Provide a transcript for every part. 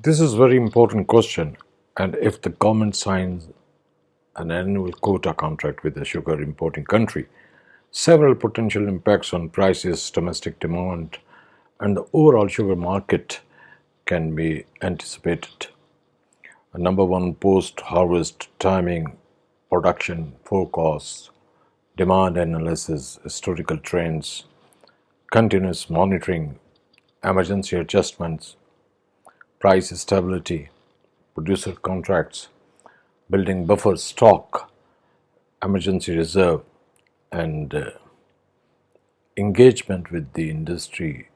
This is a very important question, and if the government signs an annual quota contract with a sugar importing country, several potential impacts on prices, domestic demand, and the overall sugar market can be anticipated. Number one, post harvest timing, production forecasts, demand analysis, historical trends, continuous monitoring, emergency adjustments, price stability, producer contracts, building buffer stock, emergency reserve, and engagement with the industry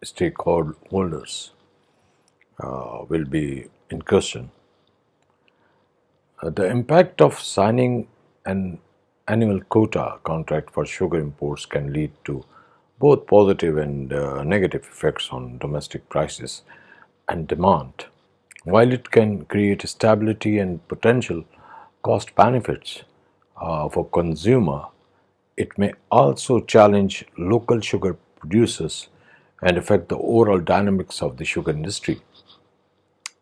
stakeholders will be in question. The impact of signing an annual quota contract for sugar imports can lead to both positive and negative effects on domestic prices and demand. While it can create stability and potential cost benefits for consumer, it may also challenge local sugar producers and affect the overall dynamics of the sugar industry.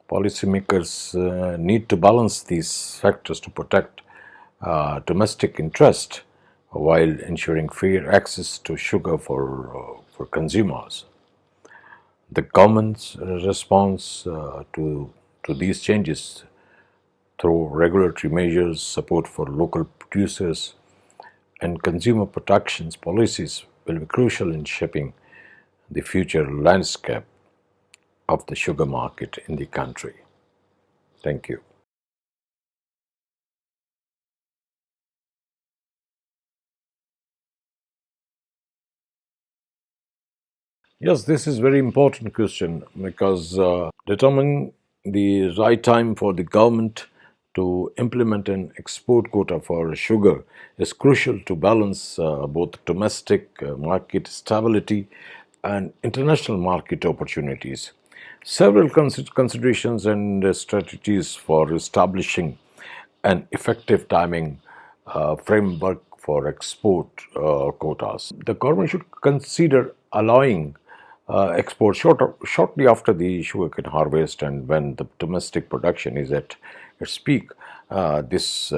Policymakers need to balance these factors to protect domestic interest while ensuring fair access to sugar for consumers. The government's response to these changes through regulatory measures, support for local producers, and consumer protections policies will be crucial in shaping the future landscape of the sugar market in the country. Thank you. Yes, this is very important question because determining the right time for the government to implement an export quota for sugar is crucial to balance both domestic market stability and international market opportunities. Several considerations and strategies for establishing an effective timing framework for export quotas. The government should consider allowing export shortly after the sugarcane harvest and when the domestic production is at its peak. This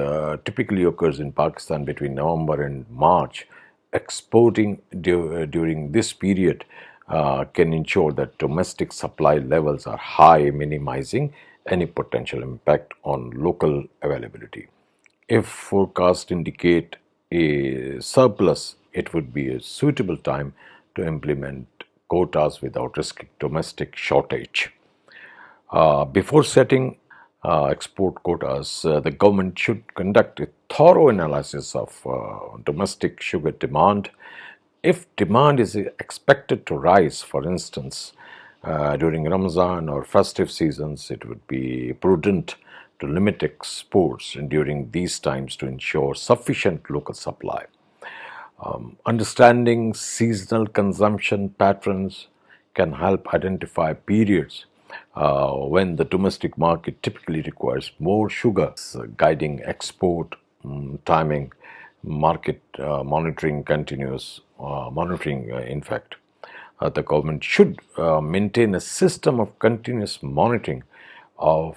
typically occurs in Pakistan between November and March. Exporting during this period can ensure that domestic supply levels are high, minimizing any potential impact on local availability. If forecasts indicate a surplus, it would be a suitable time to implement quotas without risking domestic shortage. Before setting export quotas, the government should conduct a thorough analysis of domestic sugar demand. If demand is expected to rise, for instance, during Ramzan or festive seasons, it would be prudent to limit exports during these times to ensure sufficient local supply. Understanding seasonal consumption patterns can help identify periods when the domestic market typically requires more sugar, guiding export timing, market monitoring, continuous monitoring, in fact. The government should maintain a system of continuous monitoring of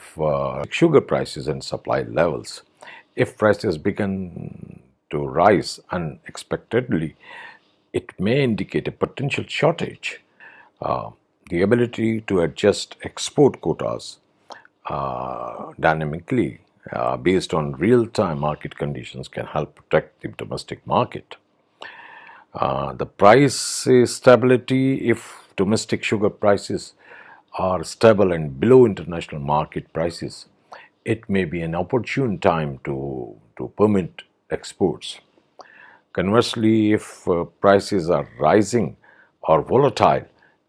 sugar prices and supply levels. If prices begin to rise unexpectedly, it may indicate a potential shortage. Uh, the ability to adjust export quotas dynamically based on real time market conditions can help protect the domestic market. The price stability, if domestic sugar prices are stable and below international market prices, it may be an opportune time to permit exports. Conversely, if prices are rising or volatile,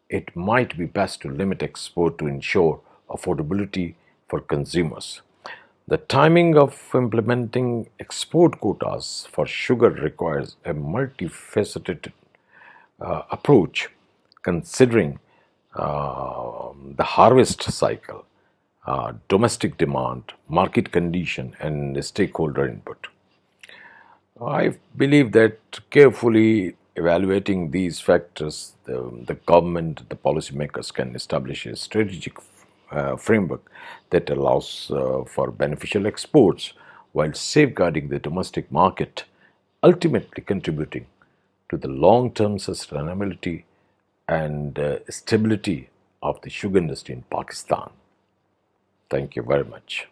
it might be best to limit export to ensure affordability for consumers. The timing of implementing export quotas for sugar requires a multifaceted approach, considering the harvest cycle, domestic demand, market condition, and stakeholder input. I believe that carefully evaluating these factors, the government, the policymakers can establish a strategic framework that allows for beneficial exports while safeguarding the domestic market, ultimately contributing to the long term sustainability and stability of the sugar industry in Pakistan. Thank you very much.